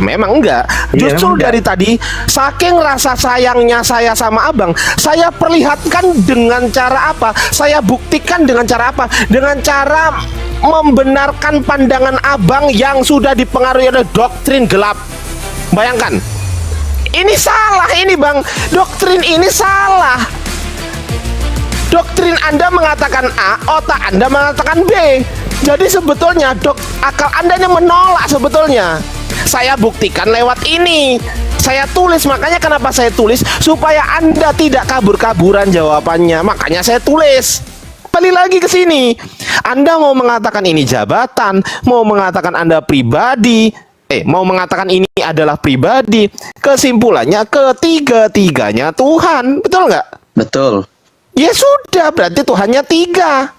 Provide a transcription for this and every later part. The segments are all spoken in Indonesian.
Memang enggak. Iya, Justru memang enggak. dari tadi, saking rasa sayangnya saya sama abang, saya perlihatkan dengan cara apa? Saya buktikan dengan cara apa? Dengan cara membenarkan pandangan abang yang sudah dipengaruhi oleh doktrin gelap. Bayangkan, ini salah ini bang. Doktrin ini salah. Doktrin Anda mengatakan A, otak Anda mengatakan B. Jadi sebetulnya akal Anda ini menolak sebetulnya. Saya buktikan lewat ini. Saya tulis, makanya kenapa saya tulis? Supaya Anda tidak kabur-kaburan jawabannya. Makanya saya tulis. Balik lagi ke sini. Anda mau mengatakan ini jabatan, mau mengatakan Anda pribadi, mau mengatakan ini adalah pribadi. Kesimpulannya ketiga-tiganya Tuhan. Betul nggak? Betul. Ya sudah, berarti Tuhannya tiga.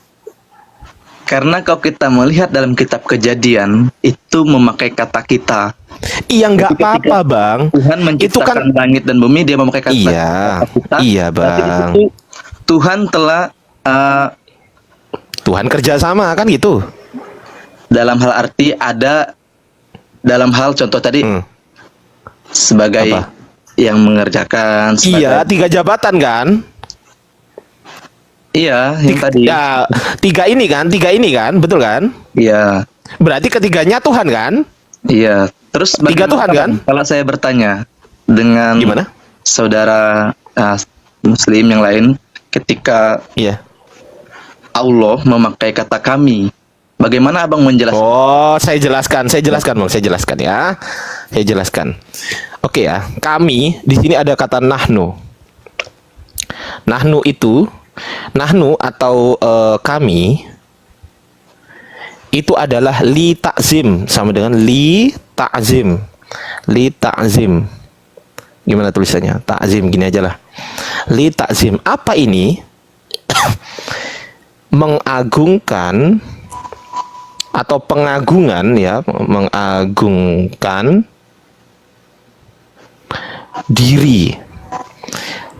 Karena kalau kita melihat dalam kitab Kejadian, itu memakai kata kita. Iya nggak Ketika apa-apa bang. Tuhan Itu menciptakan kan langit dan bumi, dia memakai kata, iya, kata kita. iya Berarti di bang. situ Tuhan telah Tuhan kerjasama kan gitu. dalam hal arti ada, dalam hal contoh tadi sebagai Apa? yang mengerjakan. Iya, Sebagai, 3 jabatan kan? iya, yang tadi. Ya, 3 ini kan, betul kan? Iya, Berarti ketiganya Tuhan kan? iya. Terus 3 bagaimana, Tuhan kan? kalau saya bertanya dengan Gimana? saudara Muslim yang lain, ketika Iya. Allah memakai kata kami, bagaimana abang menjelaskan? Oh, saya jelaskan bang, saya jelaskan ya. Saya jelaskan. Oke ya, kami di sini ada kata nahnu. Nahnu atau kami itu adalah li ta'zim, sama dengan li ta'zim. Li ta'zim. Gimana tulisannya? Ta'zim gini aja lah. Li ta'zim. Apa ini? Mengagungkan atau pengagungan ya, mengagungkan diri.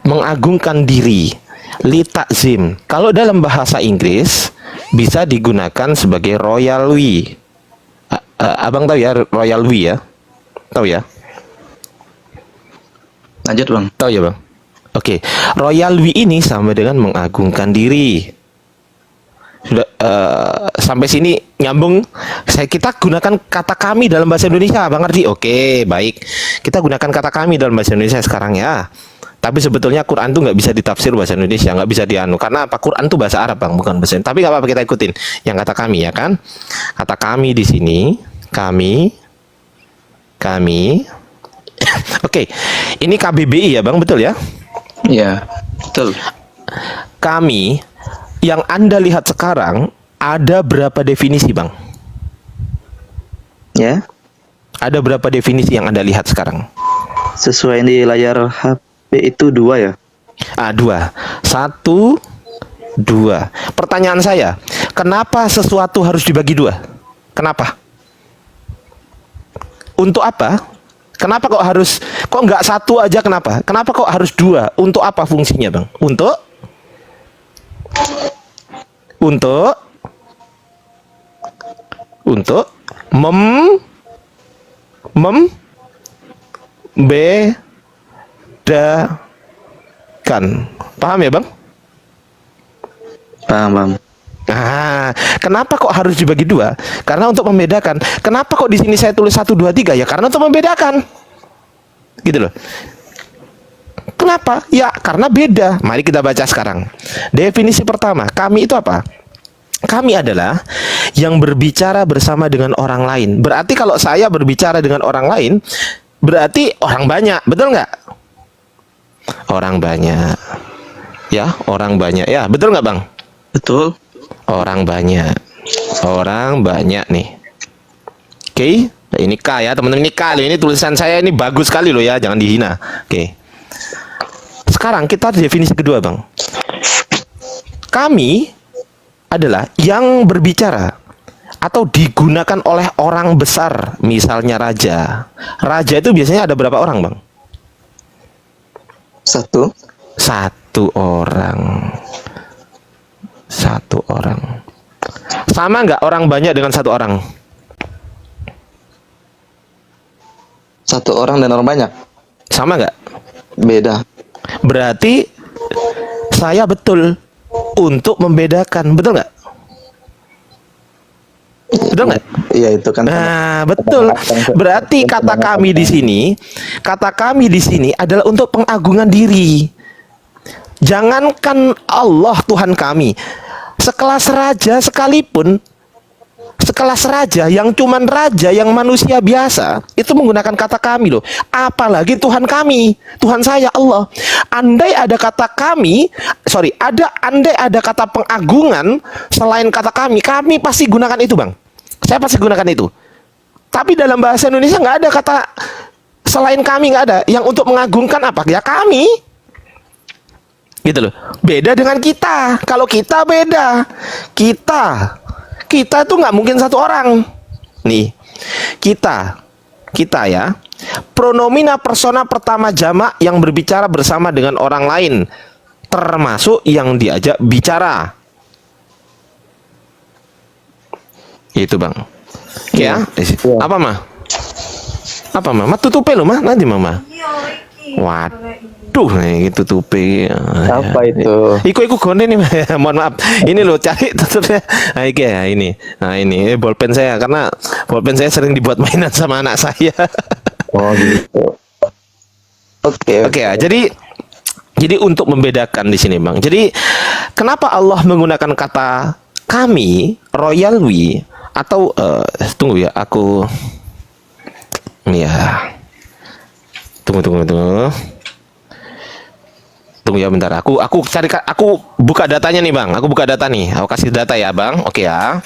Mengagungkan diri. Li ta'zim. Kalau dalam bahasa Inggris bisa digunakan sebagai royal we. Abang tahu ya royal we ya? Tahu ya? Lanjut bang. Tahu ya bang? Oke, royal we ini sama dengan mengagungkan diri. Sudah sampai sini nyambung. Kita gunakan kata kami dalam bahasa Indonesia, bang Ardi. Oke, baik. Kita gunakan kata kami dalam bahasa Indonesia sekarang ya. Tapi sebetulnya Quran tuh nggak bisa ditafsir bahasa Indonesia, nggak bisa dianu. Karena apa? Quran tuh bahasa Arab bang, bukan bahasa Indonesia. Tapi nggak apa-apa, kita ikutin yang kata kami ya kan. Kata kami di sini, kami. Oke, ini KBBI ya bang, betul ya? Iya, betul. Kami yang Anda lihat sekarang ada berapa definisi bang? Ya, Ada berapa definisi yang Anda lihat sekarang? sesuai di layar HP itu 2 ya. 2. 1, 2. Pertanyaan saya, kenapa sesuatu harus dibagi 2? Kenapa? Untuk apa? Kenapa kok nggak 1 aja, kenapa? Kenapa kok harus 2? Untuk apa fungsinya bang? Untuk membedakan. Paham ya bang? Paham bang. Kenapa kok harus dibagi 2? Karena untuk membedakan. Kenapa kok di sini saya tulis 1, 2, 3? Ya karena untuk membedakan. Gitu loh. Kenapa? Ya karena beda. Mari kita baca sekarang. Definisi pertama, kami itu apa? Kami adalah yang berbicara bersama dengan orang lain. Berarti kalau saya berbicara dengan orang lain, berarti orang banyak, betul nggak? Orang banyak. Ya, orang banyak. Ya, betul nggak bang? Betul. Orang banyak. Orang banyak nih. Oke, nah, ini K ya teman-teman, ini K loh. Ini tulisan saya ini bagus sekali loh ya, jangan dihina. Oke. Sekarang kita definisi kedua bang. Kami adalah yang berbicara atau digunakan oleh orang besar, misalnya raja. Raja itu biasanya ada berapa orang bang? 1. 1 orang. 1 orang. Sama nggak orang banyak dengan 1 orang? Satu orang dan orang banyak Sama nggak? beda. Berarti saya betul untuk membedakan, betul nggak? Betul nggak? Iya itu kan. Nah, betul. Berarti kata kami di sini adalah untuk pengagungan diri. Jangankan Allah Tuhan kami, sekelas raja sekalipun, sekelas raja yang cuman raja yang manusia biasa itu menggunakan kata kami loh. Apalagi Tuhan kami, Tuhan saya Allah. Andai ada kata kami, andai ada kata pengagungan selain kata kami pasti gunakan itu, Bang. Saya pasti gunakan itu. Tapi dalam bahasa Indonesia nggak ada kata selain kami, nggak ada. Yang untuk mengagungkan apa? Ya kami. Gitu loh. Beda dengan kita. Kalau kita beda. Kita tuh nggak mungkin satu orang. Nih, kita ya. Pronomina persona pertama jamak yang berbicara bersama dengan orang lain, termasuk yang diajak bicara. Itu, Bang. Ya. Apa, mah? Apa, mah? Tutupe lo, mah. Nanti, mama. Waduh, nih tutupi. Apa itu? Iku gone nih, mohon maaf. Ini lo cari tutupnya. Nah, iki ya ini. Nah, ini bolpen saya karena bolpen saya sering dibuat mainan sama anak saya. Oh gitu. Oke. Oke ya. Jadi untuk membedakan di sini, Bang. Jadi kenapa Allah menggunakan kata kami, royal we, atau tunggu ya, aku ya. Tunggu ya bentar. Aku buka datanya nih, Bang. Aku buka data nih. Aku kasih data ya, Bang. Oke ya.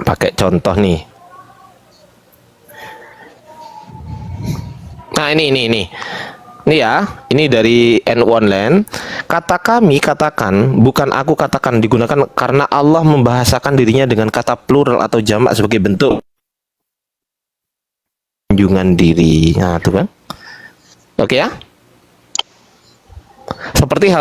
Pakai contoh nih. Nah, ini ya, ini dari N1 Land. Kata kami katakan, bukan aku katakan, digunakan karena Allah membahasakan dirinya dengan kata plural atau jamak sebagai bentuk kunjungan diri. Nah, tuh kan. Oke ya. Seperti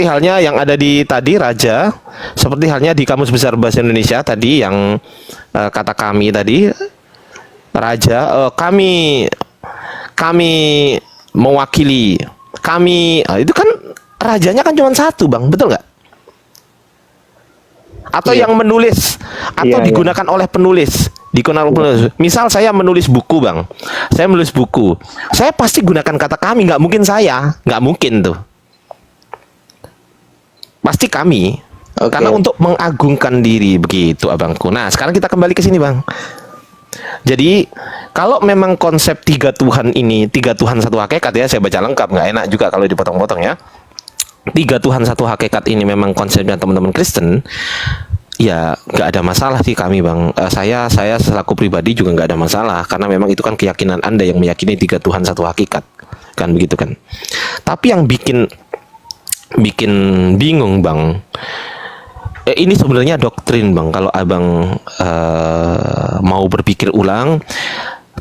halnya yang ada di tadi raja, seperti halnya di Kamus Besar Bahasa Indonesia tadi yang kata kami tadi raja, kami mewakili kami, itu kan rajanya kan cuma satu, Bang, betul nggak? Atau yang menulis atau digunakan oleh penulis, misal saya menulis buku, Bang, saya menulis buku, saya pasti gunakan kata kami, nggak mungkin saya, nggak mungkin tuh, pasti kami. Karena untuk mengagungkan diri, begitu, abangku. Nah, sekarang kita kembali ke sini, Bang. Jadi kalau memang konsep tiga Tuhan ini, tiga Tuhan satu hakikat ya, saya baca lengkap, nggak enak juga kalau dipotong-potong ya. Tiga Tuhan satu hakikat ini memang konsepnya teman-teman Kristen, ya nggak ada masalah sih kami, Bang. Saya selaku pribadi juga nggak ada masalah karena memang itu kan keyakinan Anda yang meyakini tiga Tuhan satu hakikat, kan begitu kan. Tapi yang bikin bingung, Bang. Ini sebenarnya doktrin, Bang. Kalau abang mau berpikir ulang,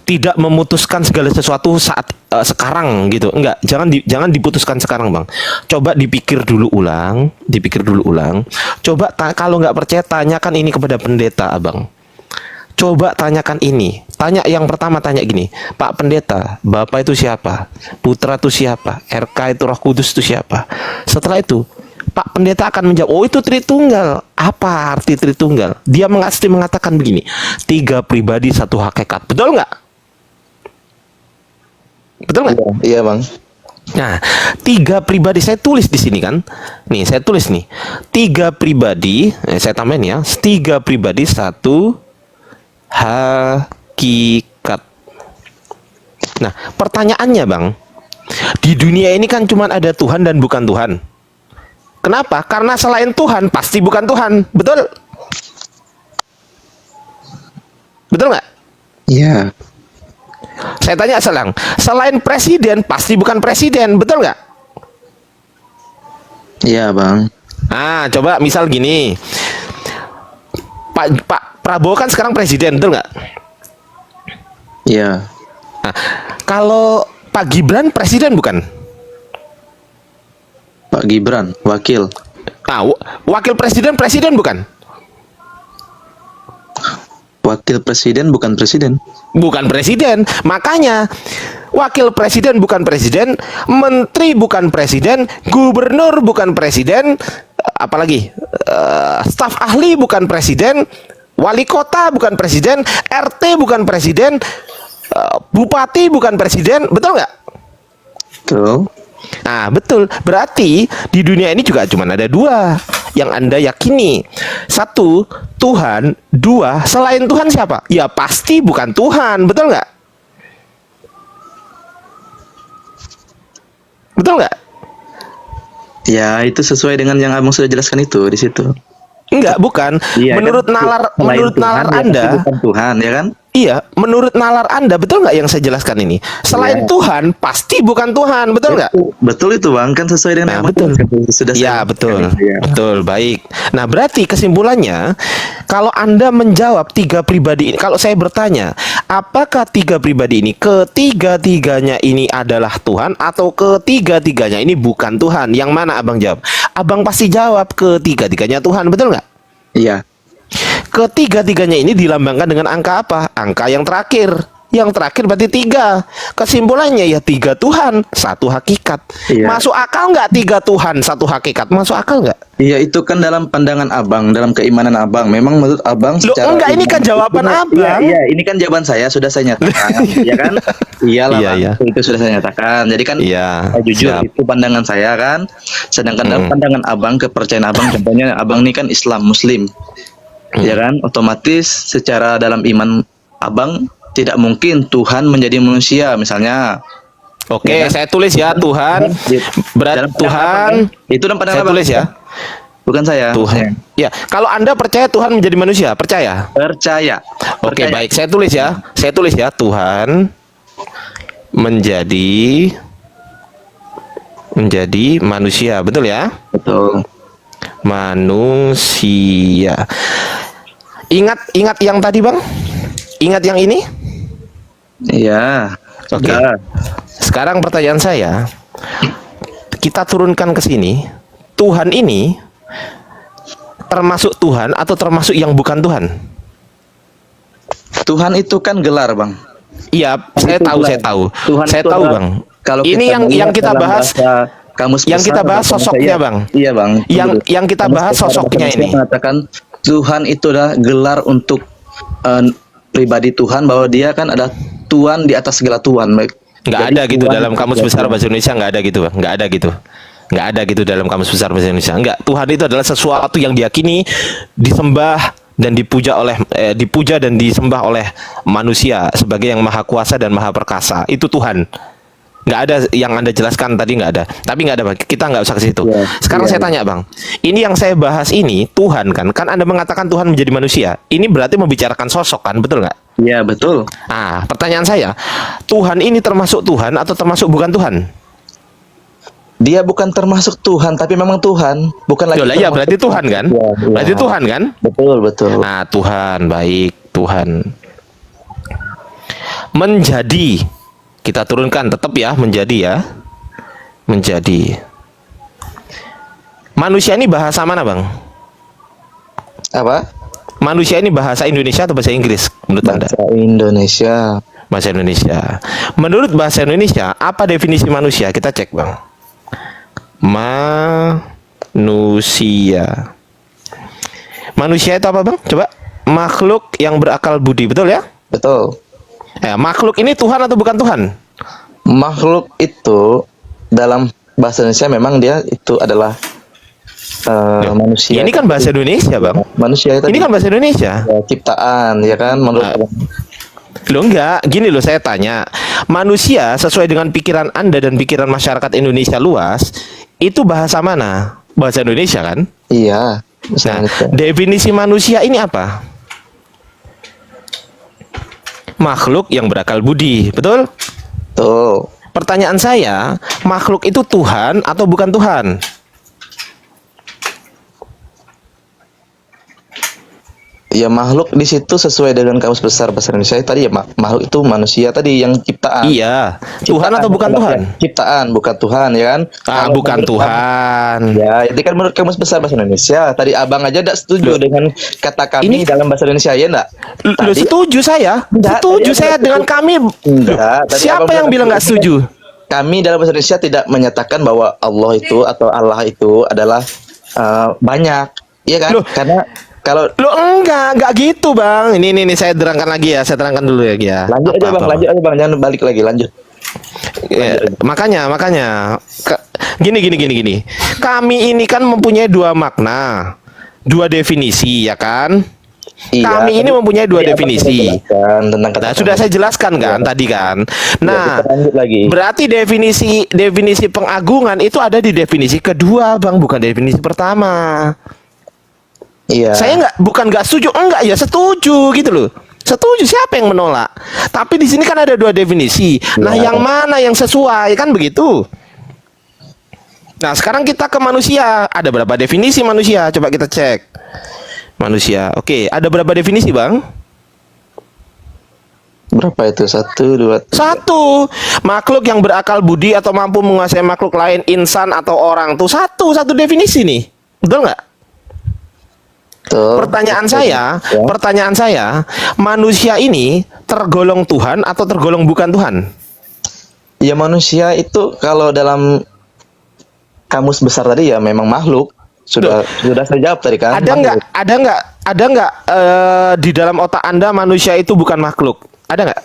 tidak memutuskan segala sesuatu saat sekarang gitu, enggak. Jangan diputuskan sekarang, Bang. Coba dipikir dulu ulang. Coba kalau nggak percaya, tanyakan ini kepada pendeta, abang. Coba tanyakan ini. Yang pertama tanya gini, Pak Pendeta, Bapak itu siapa? Putra itu siapa? RK itu Roh Kudus itu siapa? Setelah itu Pak Pendeta akan menjawab, oh itu Tritunggal. Apa arti Tritunggal? Dia mengatakan begini, tiga pribadi satu hakikat. Betul nggak? Betul nggak? Iya, Bang. Nah, tiga pribadi saya tulis di sini kan. Nih, saya tulis nih. Tiga pribadi, saya tambahin ya. Tiga pribadi satu hakikat. Nah, pertanyaannya, Bang, di dunia ini kan cuma ada Tuhan dan bukan Tuhan. Kenapa? Karena selain Tuhan pasti bukan Tuhan, betul? Betul nggak? Iya. Saya tanya selang, selain presiden pasti bukan presiden, betul nggak? Iya, Bang. Ah, coba misal gini, Pak Prabowo kan sekarang presiden, betul nggak? Iya. Nah, kalau Pak Gibran presiden bukan? Pak Gibran, wakil. Nah, wakil presiden bukan? Wakil presiden bukan presiden. Bukan presiden. Makanya wakil presiden bukan presiden, menteri bukan presiden, gubernur bukan presiden, apalagi staf ahli bukan presiden, wali kota bukan presiden, RT bukan presiden, bupati bukan presiden, betul nggak? Betul. Nah, betul. Berarti di dunia ini juga cuma ada dua yang Anda yakini. Satu, Tuhan. Dua, selain Tuhan siapa? Ya pasti bukan Tuhan. Betul nggak? Betul nggak? Ya, itu sesuai dengan yang Abang sudah jelaskan itu di situ. Enggak, bukan. Iya, Menurut kan? nalar, Selain menurut Tuhan, nalar ya, Anda, tapi bukan Tuhan, ya kan? iya, menurut nalar Anda, betul nggak yang saya jelaskan ini? Selain Iya. Tuhan, pasti bukan Tuhan, betul nggak? Betul itu Bang, kan sesuai dengan Nah, yang Abang betul. jelaskan. Sudah Ya, saya betul. Ya. Betul, baik. Nah, berarti kesimpulannya, kalau Anda menjawab tiga pribadi ini, kalau saya bertanya, apakah tiga pribadi ini, ketiga-tiganya ini adalah Tuhan, atau ketiga-tiganya ini bukan Tuhan? Yang mana Abang jawab? Abang pasti jawab ketiga-tiganya Tuhan, betul nggak? Iya. Ketiga-tiganya ini dilambangkan dengan angka apa? Angka yang terakhir. Yang terakhir berarti tiga. Kesimpulannya ya tiga Tuhan, satu hakikat. Iya. Masuk akal nggak tiga Tuhan, satu hakikat? Masuk akal nggak? Iya, itu kan dalam pandangan Abang, dalam keimanan Abang. Memang menurut Abang Loh, enggak, ini kan jawaban Abang. Iya, ini kan jawaban saya, sudah saya nyatakan, ya kan? Iyalah, Iya, Bang, iya. itu sudah saya nyatakan. Jadi kan Iya, jujur siap. itu pandangan saya kan. Sedangkan dalam pandangan Abang, kepercayaan Abang, contohnya Abang ini kan Islam Muslim. Ya kan? Otomatis secara dalam iman Abang tidak mungkin Tuhan menjadi manusia, misalnya. Oke, Ya kan? saya tulis ya Tuhan. Berat Dalam pandangan Tuhan. Abang, kan? Itu dalam pandangan Saya Abang. tulis ya. Bukan saya. Tuhan. Ya, kalau Anda percaya Tuhan menjadi manusia, percaya? Percaya. Oke, Percaya. baik. Saya tulis ya. Saya tulis ya Tuhan menjadi manusia, betul ya? Betul. Manusia. Ingat yang tadi, Bang? Ingat yang ini? Iya. Oke. Sudah. Sekarang pertanyaan saya, kita turunkan ke sini. Tuhan ini termasuk Tuhan atau termasuk yang bukan Tuhan? Tuhan itu kan gelar, Bang. Iya, saya Itu tahu, gelar. saya tahu. Tuhan Saya itu tahu, adalah- Bang. Kalau Ini kita yang melihat kita dalam bahas. bahasa Kamus Yang kita Besar bahas bahasa sosoknya, Indonesia, Bang. Iya, Bang. Yang kita Kamus bahas Besar bahasa sosoknya Indonesia ini. mengatakan Tuhan itu adalah gelar untuk pribadi Tuhan, bahwa dia kan ada Tuhan di atas segala Tuhan. Baik. Nggak Jadi ada gitu Tuhan dalam itu kamus segala besar Tuhan. bahasa Indonesia, nggak ada gitu, Bang. Nggak ada gitu. Nggak ada gitu dalam kamus besar bahasa Indonesia. Nggak. Tuhan itu adalah sesuatu yang diyakini, disembah dan dipuja dan disembah oleh manusia sebagai yang maha kuasa dan maha perkasa. Itu Tuhan. Nggak ada yang Anda jelaskan tadi, nggak ada. Tapi nggak ada, Bang. Kita nggak usah ke situ. Iya, Sekarang iya. saya tanya, Bang. Ini yang saya bahas ini Tuhan kan? Kan Anda mengatakan Tuhan menjadi manusia. Ini berarti membicarakan sosok kan, betul nggak? Iya, betul. Ah, pertanyaan saya, Tuhan ini termasuk Tuhan atau termasuk bukan Tuhan? Dia bukan termasuk Tuhan, tapi memang Tuhan. Bukan lagi. Yolah, iya, termasuk berarti Tuhan kan? Iya, iya. Berarti Tuhan kan? Betul, betul. Nah, Tuhan, baik, Tuhan. Menjadi. Kita turunkan tetap ya, menjadi ya. Menjadi. Manusia ini bahasa mana, Bang? Apa? Manusia ini bahasa Indonesia atau bahasa Inggris menurut Anda? Bahasa Indonesia. Bahasa Indonesia. Menurut bahasa Indonesia, apa definisi manusia? Kita cek, Bang. Manusia. Manusia itu apa, Bang? Coba. Makhluk yang berakal budi, betul ya? Betul. Makhluk ini Tuhan atau bukan Tuhan? Makhluk itu dalam bahasa Indonesia memang dia itu adalah manusia. Ini kan bahasa Indonesia, Bang. Manusia itu Ini kan bahasa Indonesia. ciptaan, ya kan? Menurut Loh enggak, gini loh saya tanya. Manusia sesuai dengan pikiran Anda dan pikiran masyarakat Indonesia luas, itu bahasa mana? Bahasa Indonesia kan? iya. Nah, Indonesia. definisi manusia ini apa? Makhluk yang berakal budi, betul? Tuh. Pertanyaan saya, makhluk itu Tuhan atau bukan Tuhan? Ya makhluk di situ sesuai dengan kamus besar bahasa Indonesia tadi ya, makhluk itu manusia tadi yang ciptaan. Iya. Tuhan Ciptaan atau bukan adalah Tuhan? Ciptaan, bukan Tuhan ya kan? Kalau Bukan menurut Tuhan. Ya, itu kan menurut kamus besar bahasa Indonesia. Tadi abang aja tidak setuju Loh, dengan kata kami ini- dalam bahasa Indonesia ya enggak? Lo setuju saya? Enggak, Setuju tadi saya abang dengan setuju. kami. Enggak, tadi Siapa abang yang bilang nggak setuju? Kami dalam bahasa Indonesia tidak menyatakan bahwa Allah itu atau Allah itu adalah banyak, iya kan? Loh. Karena kalau Lo enggak gitu bang. Ini saya terangkan lagi ya. Saya terangkan dulu ya. lanjut aja bang, lanjut aja bang, jangan balik lagi, lanjut. Ya, makanya gini. Kami ini kan mempunyai dua makna, dua definisi ya kan. Kami ini mempunyai dua Jadi apa definisi. kita jelaskan tentang kata Nah, sudah saya jelaskan kan tadi kan. Nah, kita lanjut lagi. berarti definisi pengagungan itu ada di definisi kedua, Bang, bukan definisi pertama. Iya. Saya bukan nggak setuju, enggak ya setuju gitu loh. Setuju, siapa yang menolak? Tapi di sini kan ada dua definisi. Nah, Ya. yang mana yang sesuai kan begitu? Nah, sekarang kita ke manusia. Ada berapa definisi manusia? Coba kita cek. Manusia. Oke, ada berapa definisi, Bang? Berapa itu? 1, 2, 3. Satu, makhluk yang berakal budi atau mampu menguasai makhluk lain, insan atau orang tuh satu definisi nih. Betul nggak? Tuh. Pertanyaan saya, manusia ini tergolong Tuhan atau tergolong bukan Tuhan? Ya manusia itu kalau dalam kamus besar tadi ya memang makhluk. Sudah saya jawab tadi kan. Makhluk. Ada nggak di dalam otak Anda manusia itu bukan makhluk? Ada nggak?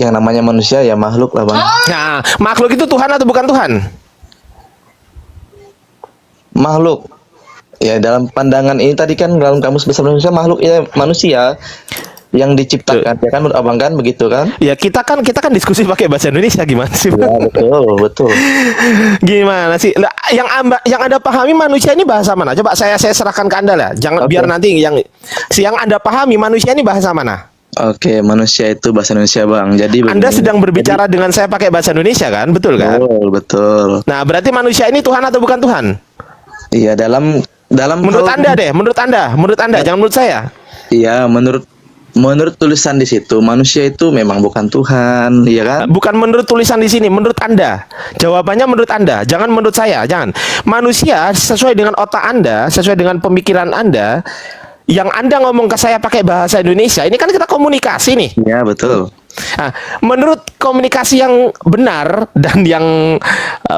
Yang namanya manusia ya makhluk lah bang. Nah, makhluk itu Tuhan atau bukan Tuhan? Makhluk. Ya dalam pandangan ini tadi kan dalam kamus besar Indonesia makhluk ya manusia yang diciptakan ya kan menurut abang kan begitu kan? Ya kita kan diskusi pakai bahasa Indonesia gimana sih? Ya betul. Gimana sih? Lah, yang Anda pahami manusia ini bahasa mana? Coba saya serahkan ke Anda lah. Jangan Oke. biar nanti yang Anda pahami manusia ini bahasa mana? Oke, manusia itu bahasa Indonesia bang. Jadi Anda sedang berbicara dengan saya pakai bahasa Indonesia kan? Betul kan? Betul. Nah, berarti manusia ini Tuhan atau bukan Tuhan? Iya dalam Menurut Anda deh, menurut Anda, jangan menurut saya. Iya menurut tulisan di situ manusia itu memang bukan Tuhan, iya kan? Bukan menurut tulisan di sini, menurut Anda. Jawabannya menurut Anda, jangan menurut saya, jangan. Manusia sesuai dengan otak Anda, sesuai dengan pemikiran Anda, yang Anda ngomong ke saya pakai bahasa Indonesia, ini kan kita komunikasi nih. Iya betul. Nah, menurut komunikasi yang benar dan yang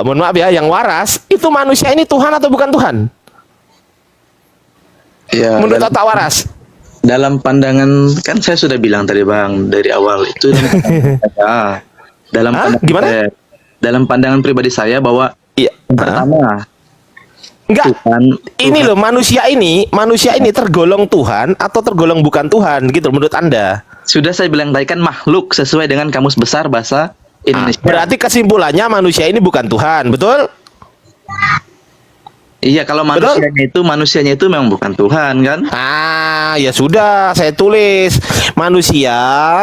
mohon maaf ya, yang waras, itu manusia ini Tuhan atau bukan Tuhan? Ya, Menurut otak waras. dalam pandangan kan saya sudah bilang tadi bang dari awal itu dalam Hah? pandangan Gimana? dalam pandangan pribadi saya bahwa Iya. pertama Enggak. Ini Tuhan. loh manusia ini tergolong Tuhan atau tergolong bukan Tuhan gitu menurut Anda. Sudah saya bilang tadi kan makhluk sesuai dengan kamus besar bahasa Indonesia. Berarti kesimpulannya manusia ini bukan Tuhan, betul? Iya kalau manusianya itu memang bukan Tuhan kan? Ya sudah, saya tulis manusia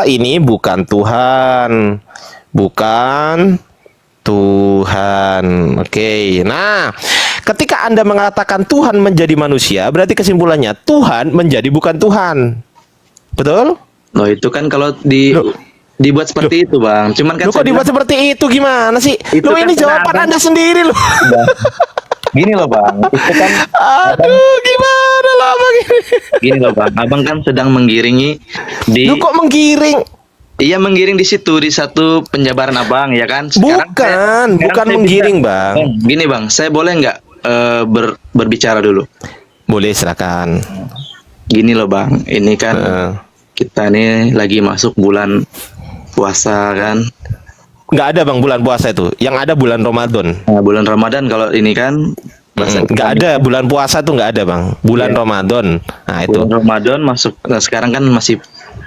ini bukan Tuhan. Bukan Tuhan. Oke. Nah, ketika Anda mengatakan Tuhan menjadi manusia, berarti kesimpulannya Tuhan menjadi bukan Tuhan. Betul? Loh itu kan kalau Loh. dibuat seperti itu bang. Cuman kan Loh, kok saya dibuat bilang, seperti itu gimana sih? Itu Loh, kan ini karena jawaban abang- Anda sendiri loh. gini loh bang. Itu kan Aduh, gimana lah Bang ini? gini loh bang. Abang kan sedang menggiringi di Lu kok menggiring? Iya menggiring di situ di satu penjabaran abang ya kan. Bukan saya menggiring, bisa- Bang. Gini bang, saya boleh nggak berbicara dulu? Boleh, silakan. Gini loh bang, ini kan Heeh. kita nih lagi masuk bulan puasa kan. Nggak ada Bang bulan puasa itu. Yang ada bulan Ramadan. Nah, bulan Ramadan kalau ini kan Nggak ada bulan puasa tuh nggak ada Bang. Bulan Iya. Ramadan. Nah itu. bulan Ramadan masuk. Nah, sekarang kan masih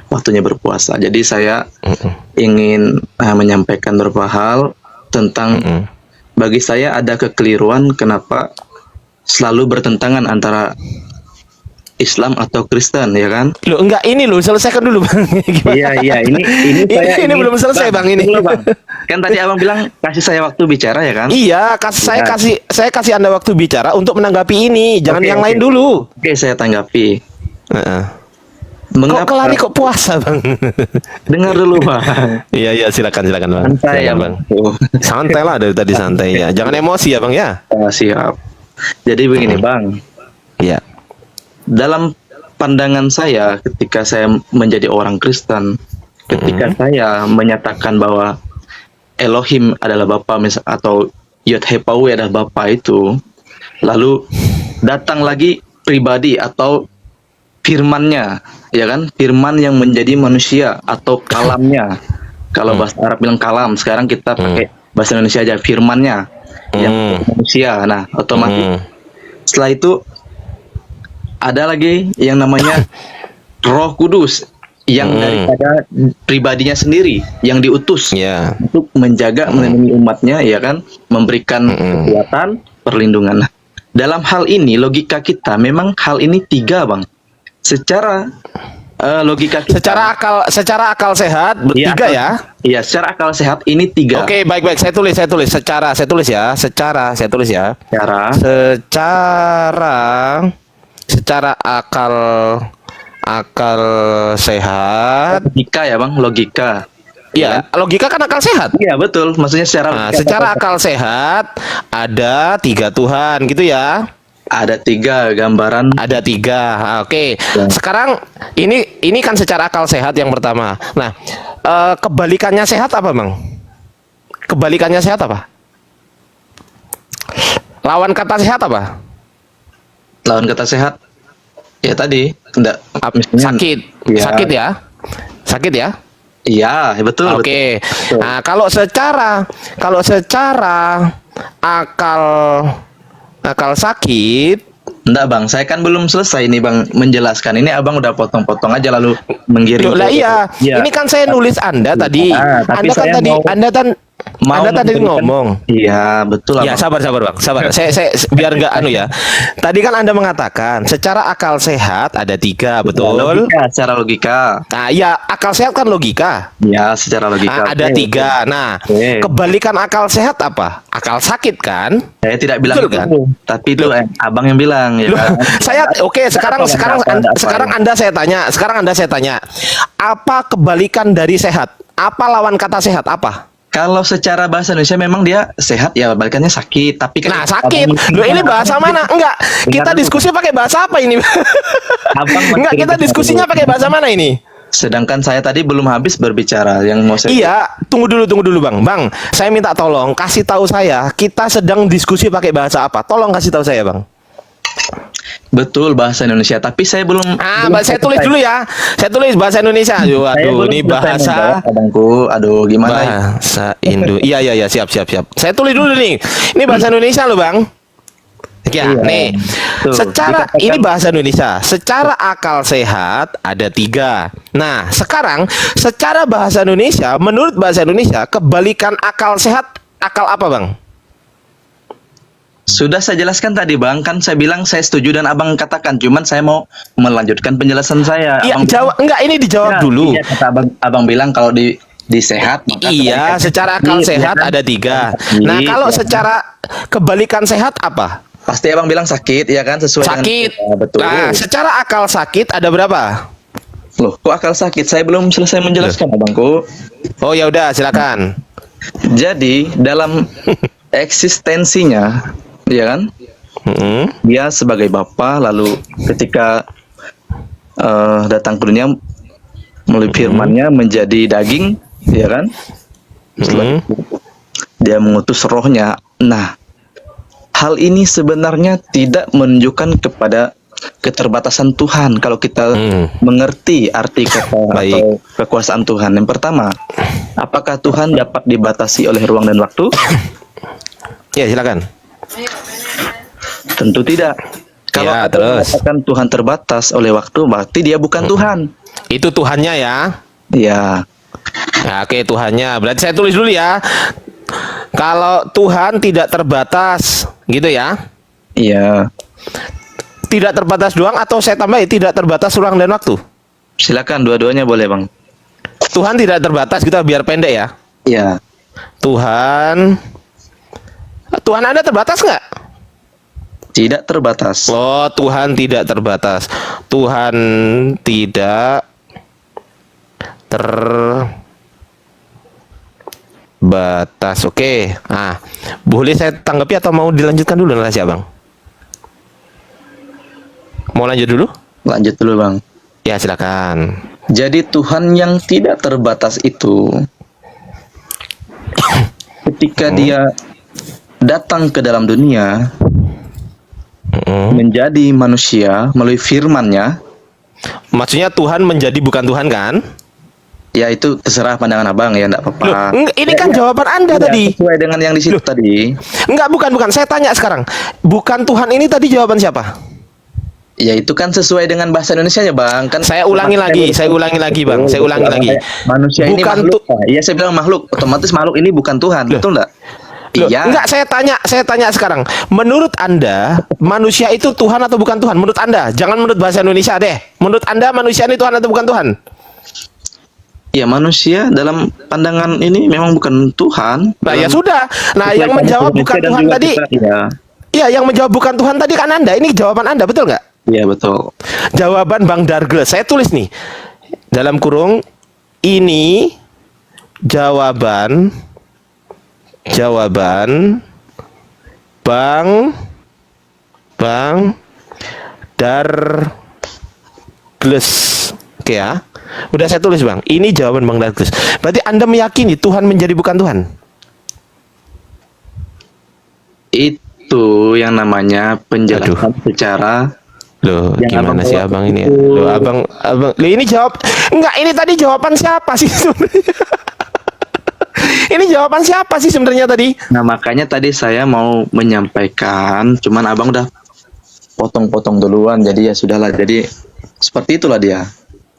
waktunya berpuasa. Jadi saya Mm-mm. ingin menyampaikan beberapa hal tentang Mm-mm. bagi saya ada kekeliruan kenapa selalu bertentangan antara Islam atau Kristen, ya kan? Loh, enggak, ini loh, selesaikan dulu Bang. Gimana? Iya, ini saya Ini belum selesai, Bang, ini. tunggu, Bang. Kan tadi Abang bilang kasih saya waktu bicara, ya kan? Iya, saya kasih Anda waktu bicara untuk menanggapi ini. Jangan Oke, yang oke. lain dulu. Oke, saya tanggapi. Heeh. Kok Mengapa? kelari kok puasa, Bang? Dengar dulu, Bang. Iya, silakan Bang. Santai ya, Silakan, Bang. Santai lah dari tadi, santai ya. Jangan emosi ya, Bang ya. Siap. Jadi begini, Bang. Iya. Dalam pandangan saya ketika saya menjadi orang Kristen, ketika saya menyatakan bahwa Elohim adalah Bapa atau Yod He Pawe adalah Bapa itu, lalu datang lagi pribadi atau firmannya, ya kan? Firman yang menjadi manusia atau kalamnya. Kalau bahasa Arab bilang kalam, sekarang kita pakai bahasa Indonesia aja, firmannya yang manusia. Nah, otomatis setelah itu ada lagi yang namanya Roh Kudus yang daripada pribadinya sendiri yang diutus Iya. untuk menjaga melindungi umatnya, ya kan, memberikan kekuatan, perlindungan. Nah, dalam hal ini logika kita memang hal ini tiga, Bang. Secara logika kita, Secara akal sehat bertiga ya. Iya, secara akal sehat ini tiga. Oke, baik. Saya tulis. Secara saya tulis ya. Secara akal sehat. Logika ya, Bang, logika. Iya, logika kan akal sehat. Iya, betul. Maksudnya Secara akal sehat ada 3 Tuhan gitu ya. ada tiga gambaran. Ada 3. Oke. Sekarang ini kan secara akal sehat yang pertama. Nah, kebalikannya sehat apa, Bang? Kebalikannya sehat apa? Lawan kata sehat apa? Lawan kata sehat ya tadi Sakit. Ya. Sakit ya? Iya, betul. Oke. Betul. Nah, kalau secara akal sakit. Enggak, Bang, saya kan belum selesai nih, Bang, menjelaskan. Ini Abang udah potong-potong aja lalu menggiring. Loh, lah iya. Iya. Ini kan saya nulis Anda tadi. Tapi Anda kan saya tadi mau Anda tadi memberikan- ngomong. Iya, betul, Ya, Abang. sabar Bang, sabar. Saya biar nggak anu ya. Tadi kan Anda mengatakan secara akal sehat ada 3, betul? Secara logika. Nah, ya akal sehat kan logika. Ya, secara logika. Nah, ada Oke, 3. Nah, Oke. kebalikan akal sehat apa? Akal sakit kan? Saya tidak bilang Betul itu, kan? tapi itu Abang yang bilang, ya Loh, kan? sekarang Anda saya tanya. Apa kebalikan dari sehat? Apa lawan kata sehat apa? Kalau secara bahasa Indonesia memang dia sehat, ya balikannya sakit. Tapi kan Nah, sakit. Loh, ini bahasa mana? Enggak. Kita diskusi pakai bahasa apa ini? Enggak, kita diskusinya pakai bahasa mana ini? Sedangkan saya tadi belum habis berbicara. Yang mau saya Iya, tunggu dulu Bang. Bang, saya minta tolong kasih tahu saya, kita sedang diskusi pakai bahasa apa? Tolong kasih tahu saya, Bang. betul bahasa Indonesia, tapi saya belum. Saya tulis dulu ya. Saya tulis bahasa Indonesia. Aduh, ini bahasa Abangku. Aduh, gimana? bahasa Indo. Iya, siap. Saya tulis dulu nih. Ini bahasa Indonesia loh, Bang. Ya, Iya, nih. betul. Ini bahasa Indonesia. Secara akal sehat ada 3. Nah, sekarang secara bahasa Indonesia, menurut bahasa Indonesia, kebalikan akal sehat akal apa, Bang? Sudah saya jelaskan tadi, Bang. Kan saya bilang saya setuju dan Abang katakan. Cuman saya mau melanjutkan penjelasan saya. Iya, Abang enggak, ini dijawab dulu. Iya, kata Abang bilang kalau di sehat. maka Iya, kebalikan secara sakit, akal ya sehat kan? ada 3. Sakit, Nah, kalau ya kan? secara kebalikan sehat apa? Pasti Abang bilang sakit, ya kan? Sesuai Sakit. dengan. Ya, betul. Nah, secara akal sakit ada berapa? Loh, kok akal sakit? Saya belum selesai menjelaskan, Abangku. Oh, ya udah, silakan. Jadi dalam eksistensinya, ya kan? Dia sebagai bapa, lalu ketika datang ke dunia melalui firman-Nya menjadi daging, ya kan? Setelah itu, dia mengutus rohnya. Nah, hal ini sebenarnya tidak menunjukkan kepada keterbatasan Tuhan kalau kita mengerti arti kata Baik. atau kekuasaan Tuhan. Yang pertama, apakah Tuhan dapat dibatasi oleh ruang dan waktu? Ya, silakan. Tentu tidak. Kalau Ya, ada terus. mengatakan Tuhan terbatas oleh waktu, berarti dia bukan Tuhan. Itu Tuhannya ya. Ya, Nah, oke, Tuhannya. Berarti saya tulis dulu ya. Kalau Tuhan tidak terbatas, gitu ya. iya. Tidak terbatas doang atau saya tambahin tidak terbatas ruang dan waktu? Silakan dua-duanya boleh, Bang. Tuhan tidak terbatas, kita biar pendek ya. Ya, Tuhan Anda terbatas nggak? tidak terbatas. Oh, Tuhan tidak terbatas. Tuhan tidak terbatas. Oke. Nah, boleh saya tanggapi atau mau dilanjutkan dulu narasi Abang? Mau lanjut dulu? Lanjut dulu, Bang. Ya, silakan. Jadi Tuhan yang tidak terbatas itu ketika dia datang ke dalam dunia menjadi manusia melalui firman-Nya, Maksudnya Tuhan menjadi bukan Tuhan kan? ya itu terserah pandangan Abang ya, enggak Loh, apa-apa. ini kan jawaban Anda Ya, tadi. sesuai dengan yang di situ tadi. Bukan. Saya tanya sekarang. Bukan Tuhan ini tadi jawaban siapa? Ya itu kan sesuai dengan bahasa Indonesianya, Bang. Kan Saya ulangi lagi, Bang. Saya ulangi lagi. Manusia ini Bukan makhluk. Iya, saya bilang makhluk. Otomatis makhluk ini bukan Tuhan, betul enggak? Loh, Iya. enggak, saya tanya sekarang. Menurut Anda, manusia itu Tuhan atau bukan Tuhan? Menurut Anda, jangan menurut bahasa Indonesia deh. Menurut Anda, manusia ini Tuhan atau bukan Tuhan? Ya, manusia dalam pandangan ini memang bukan Tuhan. Nah, ya Dalam- sudah. Nah, yang menjawab bukan Dan Tuhan juga tadi. Iya. Iya, yang menjawab bukan Tuhan tadi kan Anda. Ini jawaban Anda, betul nggak? Iya, betul. Jawaban Bang Dargles. Saya tulis nih. Dalam kurung, ini jawaban Bang Dargles. Oke ya. Udah saya tulis, Bang. Ini jawaban Bang Dargles. Berarti Anda meyakini Tuhan menjadi bukan Tuhan? Itu yang namanya penjelasan secara Loh, yang gimana abang sih jawab Abang ini ya? itu. Loh, Abang Loh, ini jawab. Enggak, ini tadi jawaban siapa sih sebenarnya? Ini jawaban siapa sih sebenarnya tadi? Nah, makanya tadi saya mau menyampaikan, cuman Abang udah potong-potong duluan, jadi ya sudahlah. Jadi seperti itulah dia.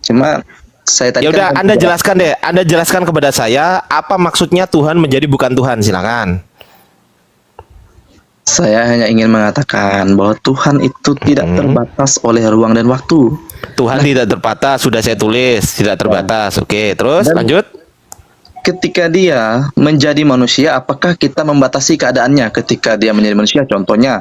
Cuma saya tadi Ya udah, kan- Anda jelaskan deh. Anda jelaskan kepada saya apa maksudnya Tuhan menjadi bukan Tuhan. Silakan. Saya hanya ingin mengatakan bahwa Tuhan itu tidak terbatas oleh ruang dan waktu. Tuhan tidak terbatas, sudah saya tulis, tidak terbatas. Oke, terus Dan- lanjut. Ketika dia menjadi manusia, apakah kita membatasi keadaannya ketika dia menjadi manusia? Contohnya,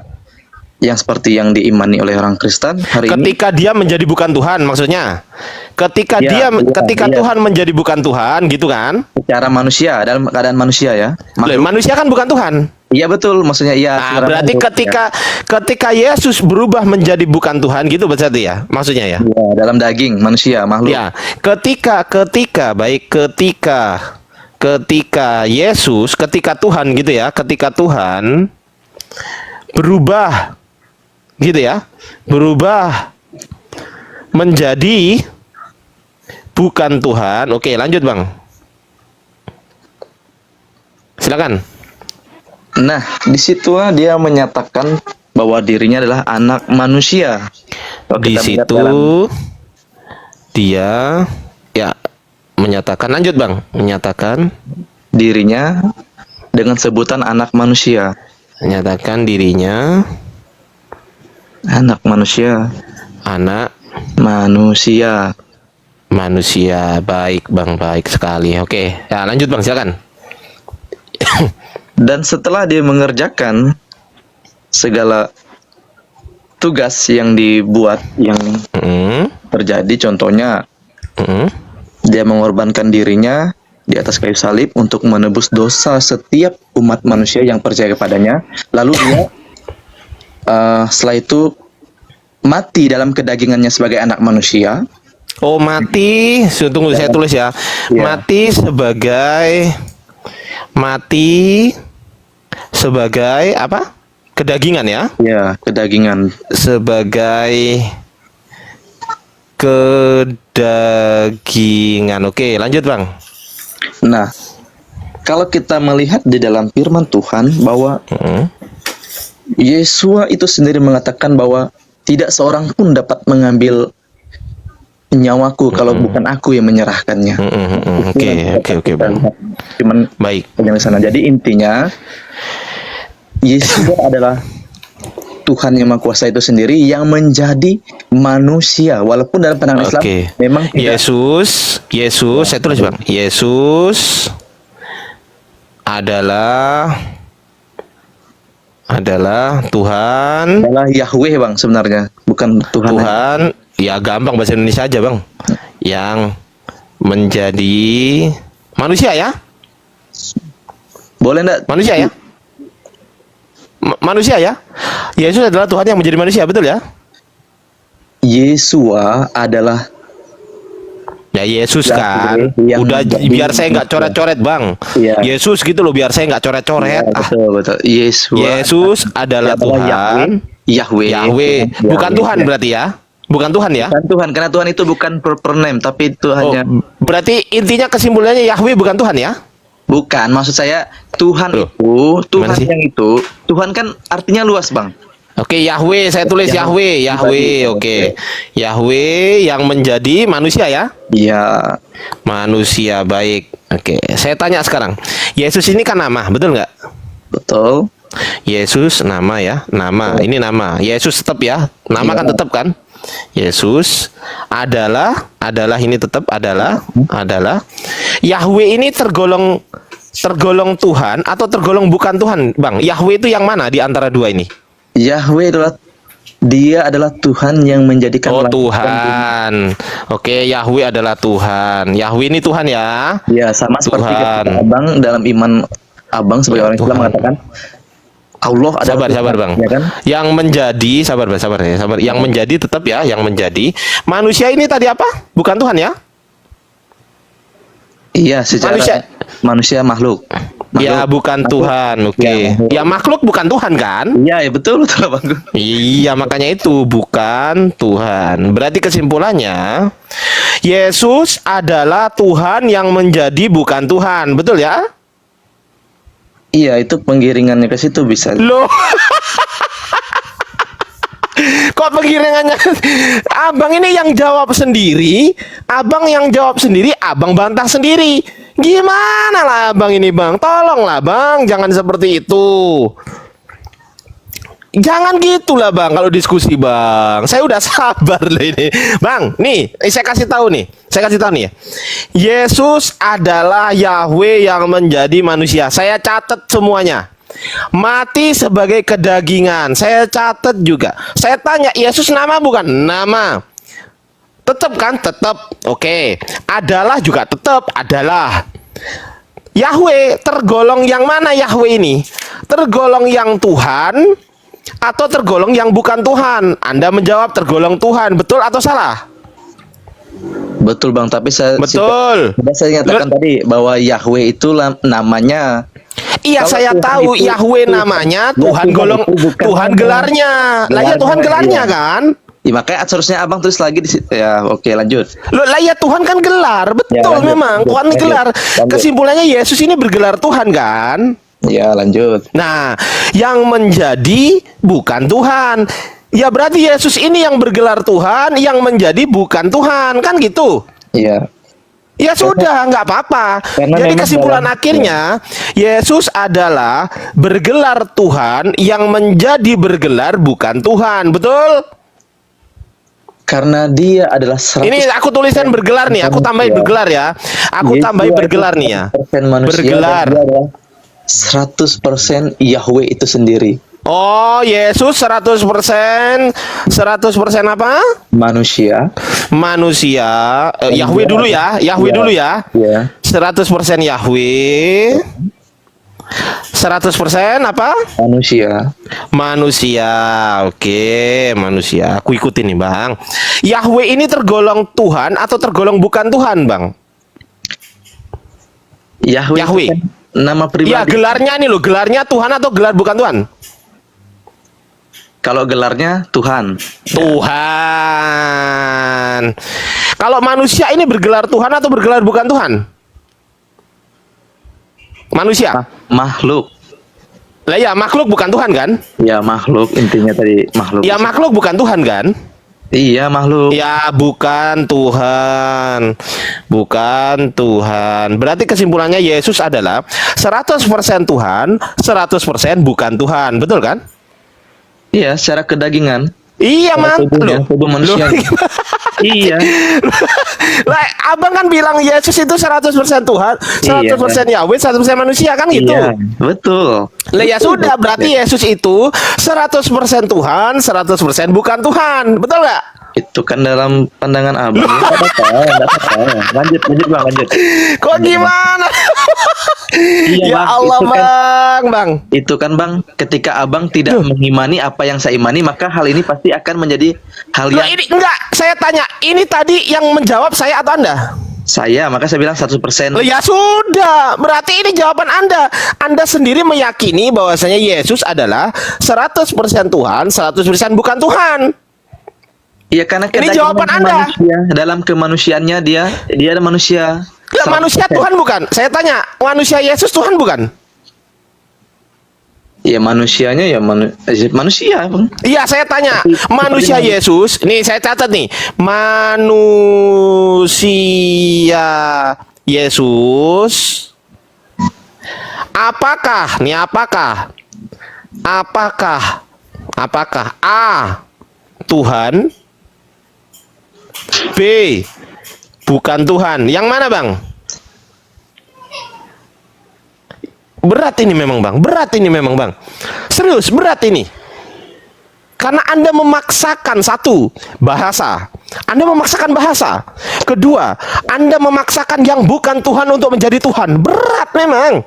yang seperti yang diimani oleh orang Kristen hari ini. Ketika dia menjadi bukan Tuhan, maksudnya. Ketika Ya, ketika iya. Tuhan menjadi bukan Tuhan, gitu kan? Secara manusia, dalam keadaan manusia ya. Loh, manusia kan bukan Tuhan. Iya betul, maksudnya iya. Nah, secara berarti makhluk, ketika Yesus berubah menjadi bukan Tuhan gitu berarti ya, maksudnya ya. ya, dalam daging manusia makhluk. Ya, ketika Yesus, ketika Tuhan gitu ya, ketika Tuhan berubah gitu ya, berubah menjadi bukan Tuhan. Oke, lanjut Bang. Silakan. Nah, disitulah dia menyatakan bahwa dirinya adalah anak manusia. Kalau Di kita melihat situ dalam- dia ya menyatakan, lanjut Bang, menyatakan dirinya dengan sebutan anak manusia. menyatakan dirinya Anak manusia. anak Manusia. manusia. Baik Bang, baik sekali. Oke, ya lanjut Bang, silakan. Dan setelah dia mengerjakan segala tugas yang dibuat, yang Mm, terjadi, contohnya mm, dia mengorbankan dirinya di atas kayu salib untuk menebus dosa setiap umat manusia yang percaya kepadanya. Lalu dia setelah itu mati dalam kedagingannya sebagai anak manusia. Oh, mati. Tunggu, saya tulis ya. Ya. Mati sebagai apa? Kedagingan ya. Ya, kedagingan. Sebagai kedagingan. Oke, lanjut Bang. Nah, kalau kita melihat di dalam firman Tuhan bahwa Mm, Yesua itu sendiri mengatakan bahwa tidak seorang pun dapat mengambil nyawaku kalau bukan aku yang menyerahkannya. Oke, Bang. Cuman Baik. di sana. Jadi intinya Yesua adalah Tuhan yang Maha Kuasa itu sendiri yang menjadi manusia, walaupun dalam pandangan Islam Oke. memang tidak. Yesus, saya tulis bang. Yesus adalah Tuhan. Adalah Yahweh bang sebenarnya, bukan Tuhan. Tuhan, ya gampang bahasa Indonesia aja bang. Yang menjadi manusia ya? Boleh enggak? Manusia ya? Manusia ya? Yesus adalah Tuhan yang menjadi manusia, betul ya? Yesua adalah Ya Yesus Ya, kan. yang Udah menjadi biar saya nggak coret-coret bang. Iya. Yesus gitu loh, biar saya nggak coret-coret. Ya, betul betul. Yesua Yesus adalah Tuhan. Yahweh. Yahweh, bukan Tuhan Ya. berarti ya? Bukan Tuhan ya? Bukan Tuhan, karena Tuhan itu bukan proper name, tapi itu Oh, hanya berarti intinya kesimpulannya Yahweh bukan Tuhan ya? bukan. Maksud saya Tuhan Loh, itu, Tuhan gimana sih? yang itu, Tuhan kan artinya luas bang. Oke, Yahweh, saya tulis Yahweh, Pribadi. oke. Yahweh yang menjadi manusia ya? Iya. Manusia, baik. Oke, saya tanya sekarang. Yesus ini kan nama, betul nggak? Betul. Yesus nama ya, nama. Ini nama. Yesus tetap ya. Nama kan tetap kan? Yesus adalah ini tetap adalah. Yahweh ini tergolong Tuhan atau tergolong bukan Tuhan, Bang? Yahweh itu yang mana di antara dua ini? Yahweh adalah Tuhan yang menjadikan Oh, langit dan Tuhan. Oke, Yahweh adalah Tuhan. Yahweh ini Tuhan ya. bumi. Ya, sama seperti Tuhan. ketika Abang dalam iman Abang sebagai Ya, orang Islam Tuhan. mengatakan Allah adalah Sabar Tuhan, Bang. ya kan? Yang menjadi sabar. Yang menjadi tetap ya, yang menjadi manusia ini tadi apa? Bukan Tuhan ya? Iya, secara manusia makhluk. Ya, bukan Tuhan. Oke. Ya, makhluk bukan Tuhan kan? Iya, ya betul Bang. Iya, makanya itu bukan Tuhan. Berarti kesimpulannya Yesus adalah Tuhan yang menjadi bukan Tuhan. Betul ya? Iya, itu penggiringannya ke situ bisa. Loh. Kok penggiringannya? Abang ini yang jawab sendiri, abang bantah sendiri. Gimana lah abang ini bang? Tolonglah bang, jangan seperti itu. Jangan gitulah bang kalau diskusi bang. Saya udah sabar loh ini. Bang, nih saya kasih tahu nih ya. Yesus adalah Yahweh yang menjadi manusia. Saya catat semuanya. Mati sebagai kedagingan. Saya catat juga. Saya tanya, Yesus nama bukan? Nama. Tetap kan? Tetap. Oke. Adalah juga tetap. Adalah. Yahweh tergolong yang mana Yahweh ini? Tergolong yang Tuhan atau tergolong yang bukan Tuhan? Anda menjawab tergolong Tuhan. Betul atau salah? Betul Bang, tapi Betul. saya nyatakan tadi bahwa Yahweh itu namanya. Iya, Kalau saya Tuhan tahu itu- Yahweh namanya, Tuhan Tuhan golong itu bukan Tuhan nama. gelarnya. Lah ya Tuhan gelarnya Iya. kan? Ya, makanya seharusnya Abang tulis lagi di situ. Ya, oke lanjut. Loh, lah ya Tuhan kan gelar. Betul lanjut, memang. Tuhan lanjut, gelar. lanjut. Kesimpulannya Yesus ini bergelar Tuhan kan? Ya, lanjut. Nah, yang menjadi bukan Tuhan. Ya berarti Yesus ini yang bergelar Tuhan, yang menjadi bukan Tuhan. Kan gitu? Iya. Ya sudah, nggak apa-apa. Karena Jadi memang kesimpulan dalam- akhirnya, Yesus adalah bergelar Tuhan yang menjadi bergelar bukan Tuhan. Betul? Karena dia adalah 100% Ini aku tulisan bergelar nih, aku tambahin bergelar ya. Aku Yesus tambahin itu bergelar nih ya. 100% manusia, Bergelar. dan dia adalah 100% Yahweh itu sendiri. Oh, Yesus 100%. 100% apa? Manusia. Manusia. Yahweh dulu ya. Yahweh Iya. dulu ya. Iya. 100% Yahweh. 100% apa? Manusia. Manusia. Oke, manusia. Aku ikutin nih, Bang. Yahweh ini tergolong Tuhan atau tergolong bukan Tuhan, Bang? Yahweh. Yahweh. Itu kan nama pribadi. Iya, gelarnya nih loh. Gelarnya Tuhan atau gelar bukan Tuhan? Kalau gelarnya Tuhan. Tuhan. Kalau manusia ini bergelar Tuhan atau bergelar bukan Tuhan? Manusia. Makhluk. Lah ya, makhluk bukan Tuhan kan? Ya, makhluk intinya tadi makhluk. Ya, makhluk bukan Tuhan kan? Iya, makhluk. Ya, bukan Tuhan. Bukan Tuhan. Berarti kesimpulannya Yesus adalah 100% Tuhan, 100% bukan Tuhan. Betul kan? Iya, secara kedagingan. Iya, Secara mantap tubuhnya, loh. tubuh manusia. Iya. Lah, abang kan bilang Yesus itu 100% Tuhan, 100% Yahweh, 100% manusia kan gitu. Iya, betul. Lah ya sudah, berarti Yesus itu 100% Tuhan, 100% bukan Tuhan. Betul nggak? Itu kan dalam pandangan abang. Nggak apa-apa. Lanjut bang, lanjut. Kok gimana? Iya, Ya Bang, Allah, itu kan- Bang. Itu kan bang, ketika abang tidak mengimani apa yang saya imani, maka hal ini pasti akan menjadi hal Loh, yang ini enggak, saya tanya, ini tadi yang menjawab saya atau Anda? saya, maka saya bilang 100%. Loh, ya sudah, berarti ini jawaban Anda. Anda sendiri meyakini bahwasanya Yesus adalah 100% Tuhan, 100% bukan Tuhan. Iya, karena Ini kedagingan jawaban Anda. manusia, dalam kemanusiaannya dia ada manusia. Lah, manusia 100%. Tuhan bukan? Saya tanya, manusia Yesus Tuhan bukan? Ya manusianya ya manusia, bang. Iya, saya tanya, Tapi- manusia tapi- Yesus, nih saya catat nih, manusia Yesus, apakah A, Tuhan, B, bukan Tuhan? Yang mana, Bang? Berat ini memang, Bang. Serius, berat ini. Karena Anda memaksakan satu, bahasa. Anda memaksakan bahasa. Kedua, Anda memaksakan yang bukan Tuhan untuk menjadi Tuhan. Berat memang.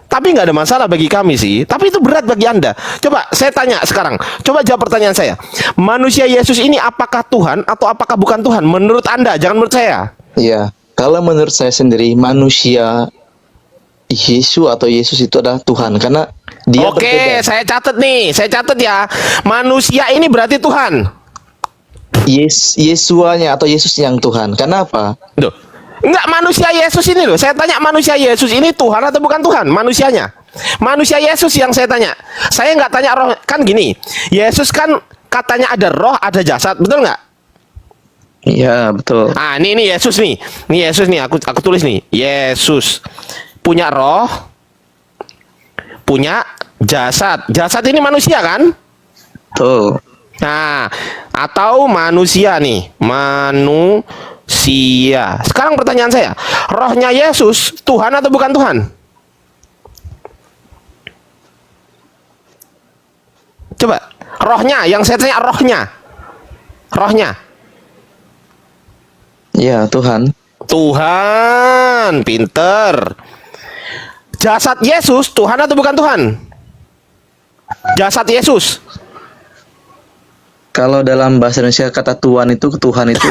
Tapi nggak ada masalah bagi kami sih. Tapi itu berat bagi Anda. Coba saya tanya sekarang. Coba jawab pertanyaan saya. Manusia Yesus ini apakah Tuhan atau apakah bukan Tuhan? Menurut Anda, jangan menurut saya. Iya, kalau menurut saya sendiri manusia Yesus atau Yesus itu adalah Tuhan karena dia Oke, berbeda. saya catat nih. Saya catat ya. Manusia ini berarti Tuhan. Yesuanya atau Yesus yang Tuhan. Karena apa? Duh. Enggak, manusia Yesus ini loh. Saya tanya, manusia Yesus ini Tuhan atau bukan Tuhan? Manusianya. Manusia Yesus yang saya tanya. Saya nggak tanya roh. Kan gini, Yesus kan katanya ada roh, ada jasad. Betul nggak? Iya, betul. Ah, ini Yesus nih. Ini Yesus nih, aku tulis nih. Yesus punya roh, punya jasad. Jasad ini manusia kan? Betul. Nah, atau manusia nih, manusia. Sekarang pertanyaan saya, rohnya Yesus Tuhan atau bukan Tuhan? Coba, rohnya, yang saya tanya rohnya. Iya, Tuhan. Tuhan, pinter. Jasad Yesus Tuhan atau bukan Tuhan? Jasad Yesus. Kalau dalam bahasa Indonesia kata Tuhan itu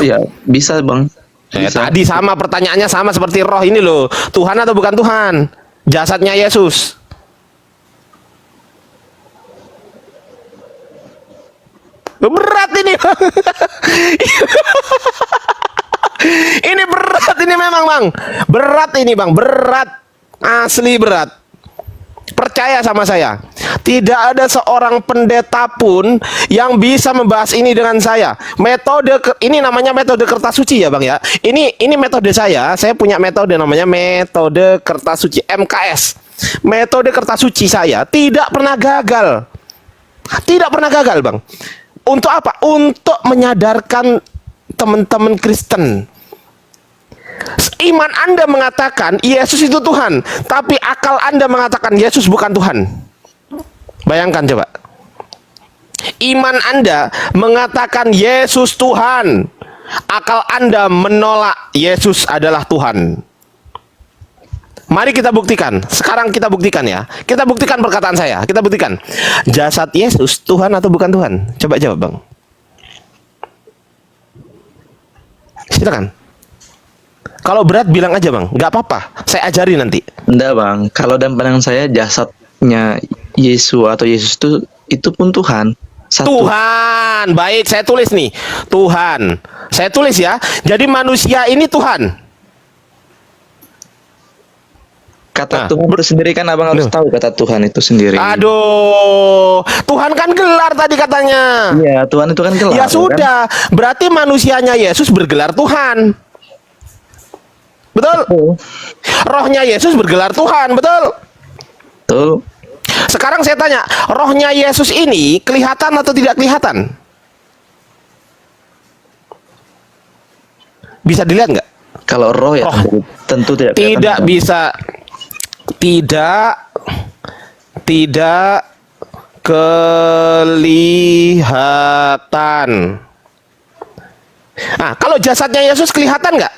ya bisa, Bang. Bisa. Tadi sama pertanyaannya sama seperti roh ini loh. Tuhan atau bukan Tuhan? Jasadnya Yesus. Berat ini. Ini berat ini memang, Bang. Berat ini, Bang. Berat. Asli berat. Percaya sama saya. Tidak ada seorang pendeta pun yang bisa membahas ini dengan saya. Ini namanya metode kertas suci ya, Bang ya. Ini metode saya. Saya punya metode namanya metode kertas suci, MKS. Metode kertas suci saya tidak pernah gagal. Tidak pernah gagal, Bang. Untuk apa? Untuk menyadarkan teman-teman Kristen. Iman Anda mengatakan Yesus itu Tuhan, tapi akal Anda mengatakan Yesus bukan Tuhan. Bayangkan coba. Iman Anda mengatakan Yesus Tuhan, akal Anda menolak Yesus adalah Tuhan. Mari kita buktikan. Sekarang kita buktikan ya. Kita buktikan perkataan saya. Kita buktikan. Jasad Yesus Tuhan atau bukan Tuhan? Coba jawab, Bang. Silakan. Kalau berat bilang aja, Bang. Nggak apa-apa. Saya ajari nanti. Enggak, Bang. Kalau dalam pandangan saya jasadnya Yesus atau Yesus itu pun Tuhan. Satu. Tuhan. Baik, saya tulis nih. Tuhan. Saya tulis ya. Jadi manusia ini Tuhan. Kata Tuhan itu sendiri kan abang harus tahu kata Tuhan itu sendiri. Aduh. Tuhan kan gelar tadi katanya. Iya, Tuhan itu kan gelar. Ya kan? sudah. Berarti manusianya Yesus bergelar Tuhan. Betul? Betul. Rohnya Yesus bergelar Tuhan. Betul? Betul. Sekarang saya tanya, rohnya Yesus ini kelihatan atau tidak kelihatan? Bisa dilihat nggak? Kalau roh ya tentu tidak Tidak kelihatan. bisa, tidak kelihatan. Nah, kalau jasadnya Yesus kelihatan nggak?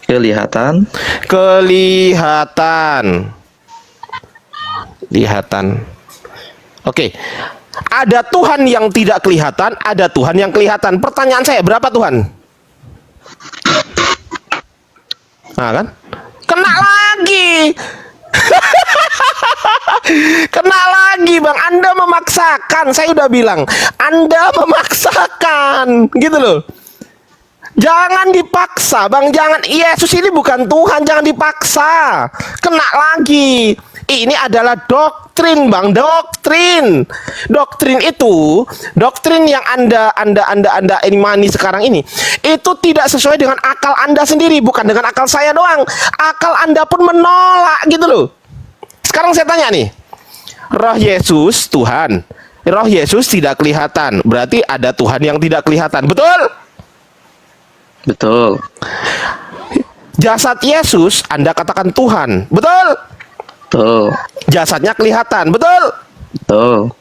Kelihatan. Kelihatan. Oke. Ada Tuhan yang tidak kelihatan, ada Tuhan yang kelihatan. Pertanyaan saya, berapa Tuhan? Nah kan? Kena lagi. Kena lagi Bang, Anda memaksakan. Saya udah bilang, Anda memaksakan. Gitu loh. Jangan dipaksa Bang, jangan. Yesus ini bukan Tuhan, jangan dipaksa. Kena lagi. Ini adalah doktrin Bang, doktrin. Doktrin itu, doktrin yang Anda imani sekarang ini, itu tidak sesuai dengan akal Anda sendiri, bukan dengan akal saya doang. Akal Anda pun menolak gitu loh. Sekarang saya tanya nih, roh Yesus Tuhan, roh Yesus tidak kelihatan, berarti ada Tuhan yang tidak kelihatan, betul? Betul. Jasad Yesus Anda katakan Tuhan, betul? Betul. Jasadnya kelihatan, betul? Betul.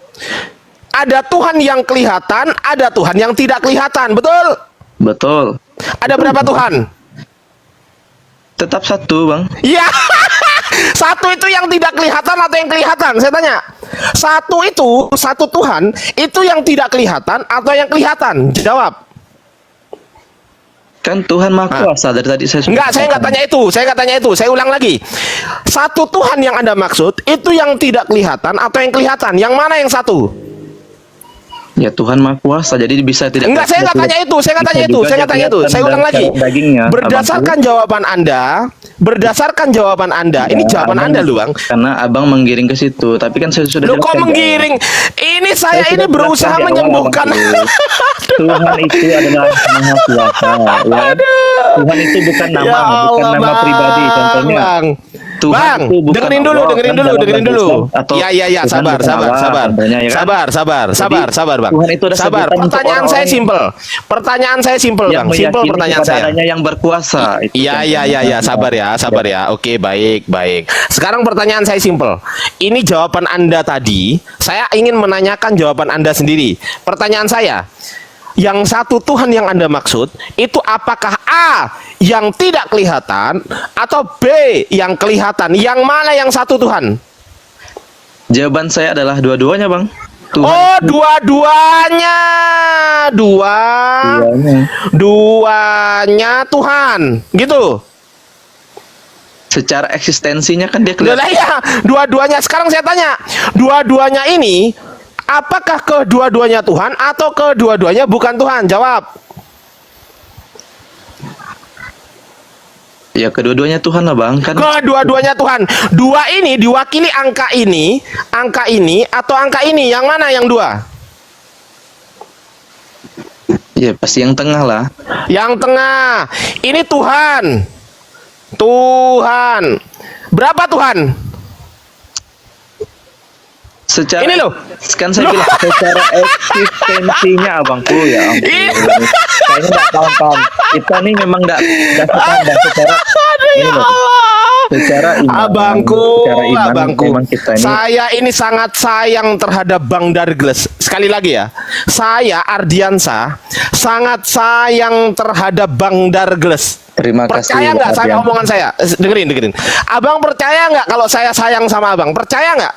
Ada Tuhan yang kelihatan, ada Tuhan yang tidak kelihatan, betul? Betul. Ada berapa Tuhan? Tetap satu, Bang. Ya, satu itu yang tidak kelihatan atau yang kelihatan? Saya tanya. Satu itu, satu Tuhan, itu yang tidak kelihatan atau yang kelihatan? Jawab. Kan Tuhan Maha Kuasa dari tadi saya sudah Enggak, saya nggak tanya itu. Saya nggak tanya itu. Saya ulang lagi. Satu Tuhan yang Anda maksud, itu yang tidak kelihatan atau yang kelihatan? Yang mana yang satu? Ya Tuhan Maha Kuasa, jadi bisa tidak. Enggak, saya nggak tanya itu. Saya nggak tanya itu. Saya nggak tanya itu. Saya ulang lagi. Berdasarkan jawaban Anda, ini jawaban Anda lu Bang. Karena Abang menggiring ke situ, tapi kan saya sudah Lu kok jelaskan, menggiring? Ini saya ini sudah berusaha jelaskan di awal, menyembuhkan. Tuhan itu adalah Maha Kuasa, ya. Tuhan itu bukan nama, Ya bukan Allah, nama Bang. pribadi. Contohnya, Bang. Tuhan Bang, itu bukan dengerin dulu, Allah, dengerin kan dulu, dalam dengerin bahasa dulu. Islam, atau Ya, Tuhan sabar, bukan sabar, Allah, sabar. contohnya, ya kan? Sabar, Bang. Tuhan itu ada Sabar. sebutan untuk Pertanyaan saya orang-orang simpel. Pertanyaan saya simpel, yang Bang. Simpel meyakini pertanyaan kepada saya. adanya yang berkuasa. Itu Iya, sabar ya. Oke, baik. Sekarang pertanyaan saya simpel. Ini jawaban Anda tadi, saya ingin menanyakan jawaban Anda sendiri. Pertanyaan saya, yang satu Tuhan yang Anda maksud, itu apakah A, yang tidak kelihatan, atau B, yang kelihatan? Yang mana yang satu Tuhan? Jawaban saya adalah dua-duanya, Bang. Tuhan Oh, dua-duanya. Duanya. Duanya Tuhan. Gitu. Secara eksistensinya kan dia Udah kelihatan. lah ya, dua-duanya. Sekarang saya tanya, dua-duanya ini, apakah kedua-duanya Tuhan atau kedua-duanya bukan Tuhan? Jawab. Ya kedua-duanya Tuhan lah, Bang. Kan Kedua-duanya Tuhan. Dua ini diwakili angka ini atau angka ini? Yang mana yang dua? ya pasti yang tengah lah. Yang tengah. Ini Tuhan. Tuhan. Berapa Tuhan? Secara Ini loh. kan saya bilang secara eksistensinya abangku ya ampun. Kayaknya nggak paham. Kita nih memang nggak sepandang secara ini loh. Secara iman, Abangku, secara iman abangku. memang kita ini Saya ini sangat sayang terhadap Bang Dargles. Sekali lagi ya, saya Ardiansa sangat sayang terhadap Bang Dargles. terima kasih. Percaya nggak sama Ardian. omongan saya? Dengerin. Abang percaya nggak kalau saya sayang sama abang? Percaya nggak?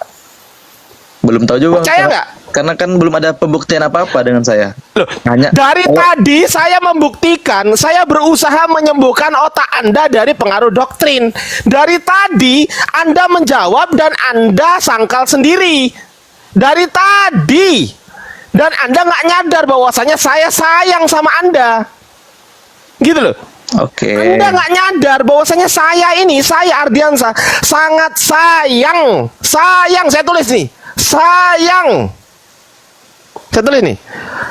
Belum tahu juga. Percaya Bang. nggak? Karena kan belum ada pembuktian apa-apa dengan saya. Loh, Hanya dari kalau- tadi saya membuktikan, saya berusaha menyembuhkan otak Anda dari pengaruh doktrin. Dari tadi Anda menjawab dan Anda sangkal sendiri. Dari tadi. Dan Anda nggak nyadar bahwasanya saya sayang sama Anda. Gitu loh. Oke. Anda nggak nyadar bahwasanya saya Ardiansa sangat sayang. Sayang, saya tulis nih. Sayang. Saya tulis nih.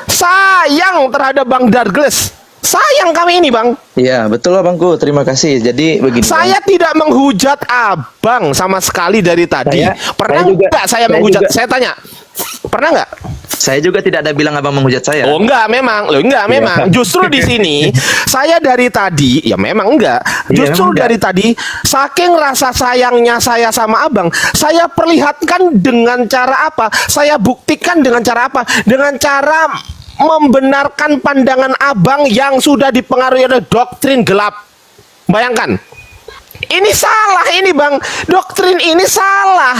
Sayang terhadap Bang Dargles. Sayang kami ini, Bang. Iya, betul abangku. Terima kasih. Jadi begini. Saya tidak menghujat abang sama sekali dari tadi. Pernah nggak saya menghujat? Saya tanya, pernah nggak? Saya juga tidak ada bilang abang menghujat saya. Oh enggak, memang. Loh enggak, memang. Justru di sini saya dari tadi, ya memang enggak. Justru memang dari tadi saking rasa sayangnya saya sama abang, saya perlihatkan dengan cara apa? Saya buktikan dengan cara apa? Dengan cara membenarkan pandangan abang yang sudah dipengaruhi oleh doktrin gelap. Bayangkan. Ini salah ini, Bang. Doktrin ini salah.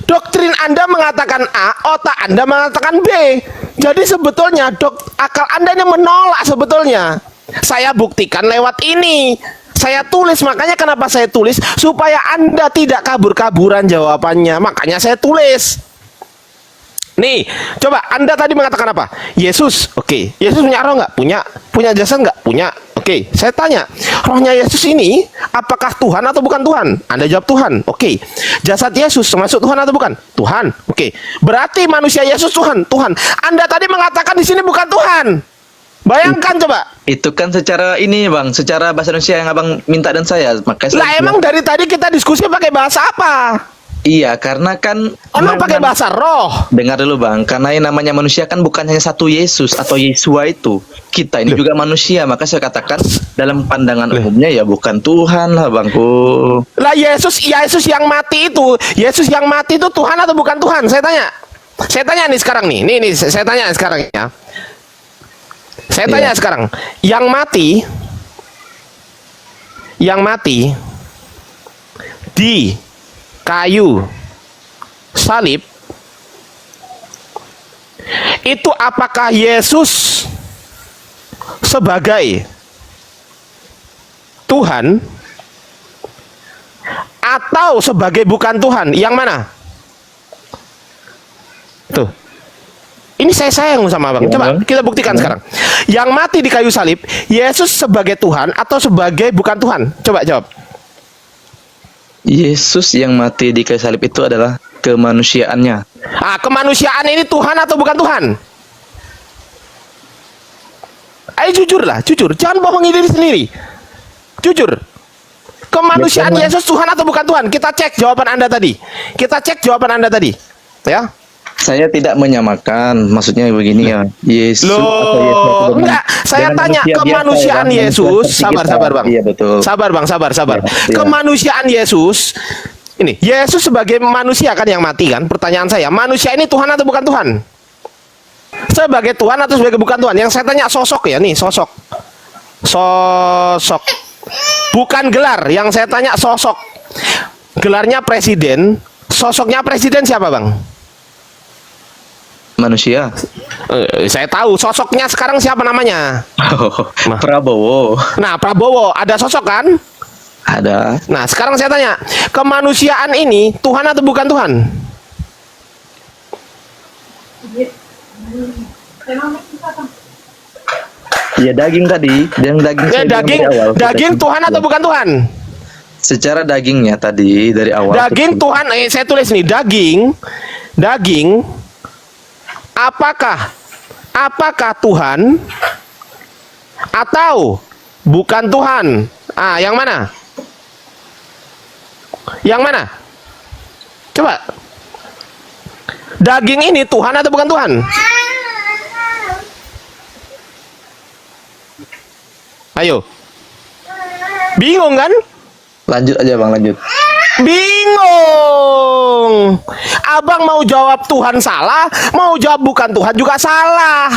Doktrin Anda mengatakan A, otak Anda mengatakan B. Jadi sebetulnya akal Anda ini menolak sebetulnya. Saya buktikan lewat ini. Saya tulis, makanya kenapa saya tulis? Supaya Anda tidak kabur-kaburan jawabannya. Makanya saya tulis. Nih, coba Anda tadi mengatakan apa? Yesus, oke. Yesus punya roh nggak? Punya. Punya jasad nggak? Punya. Oke, saya tanya, rohnya Yesus ini apakah Tuhan atau bukan Tuhan? Anda jawab Tuhan. Oke. Jasad Yesus termasuk Tuhan atau bukan? Tuhan. Oke. Berarti manusia Yesus Tuhan. Tuhan. Anda tadi mengatakan di sini bukan Tuhan. Bayangkan coba. Itu kan secara ini bang, secara bahasa Indonesia yang abang minta dan saya. Makanya Lah emang dari tadi kita diskusi pakai bahasa apa? Iya, karena kan Emang pakai bahasa roh. dengar dulu bang, karena yang namanya manusia kan bukan hanya satu Yesus atau Yesua itu. Kita ini juga manusia, maka saya katakan dalam pandangan umumnya ya bukan Tuhan lah bangku. Lah Yesus yang mati itu, Yesus yang mati itu Tuhan atau bukan Tuhan? Saya tanya nih sekarang nih. Nih saya tanya sekarang ya. Saya tanya sekarang, yang mati di kayu salib itu apakah Yesus sebagai Tuhan atau sebagai bukan Tuhan? Yang mana? Tuh. Ini saya sayang sama abang. Coba kita buktikan sekarang. Yang mati di kayu salib, Yesus sebagai Tuhan atau sebagai bukan Tuhan? Coba jawab. Yesus yang mati di kayu salib itu adalah kemanusiaannya. Kemanusiaan ini Tuhan atau bukan Tuhan? Ayo jujur lah, jujur. Jangan bohongi diri sendiri. Jujur. Kemanusiaan Yesus Tuhan atau bukan Tuhan? Kita cek jawaban Anda tadi. Ya. Saya tidak menyamakan, maksudnya begini ya. Yesus atau Yesus enggak, saya tanya kemanusiaan Yesus. Sabar Bang. Iya betul. Sabar Bang, sabar. Ya. Kemanusiaan Yesus. Ini, Yesus sebagai manusia kan yang mati kan? Pertanyaan saya, manusia ini Tuhan atau bukan Tuhan? Sebagai Tuhan atau sebagai bukan Tuhan? Yang saya tanya sosok ya nih, sosok. Bukan gelar, yang saya tanya sosok. Gelarnya presiden, sosoknya presiden siapa Bang? Manusia. Saya tahu sosoknya sekarang siapa namanya? Prabowo. Nah, Prabowo ada sosok kan? Ada. Nah, sekarang saya tanya, kemanusiaan ini Tuhan atau bukan Tuhan? Ya daging tadi, yang daging. Daging Tuhan atau bukan Tuhan? Secara dagingnya tadi dari awal. Daging Tuhan, saya tulis nih, daging. Apakah Tuhan atau bukan Tuhan? Yang mana? Yang mana? Coba. Daging ini Tuhan atau bukan Tuhan? Ayo. Bingung kan? Lanjut aja Bang, lanjut. Bingung. Abang mau jawab Tuhan salah, mau jawab bukan Tuhan juga salah.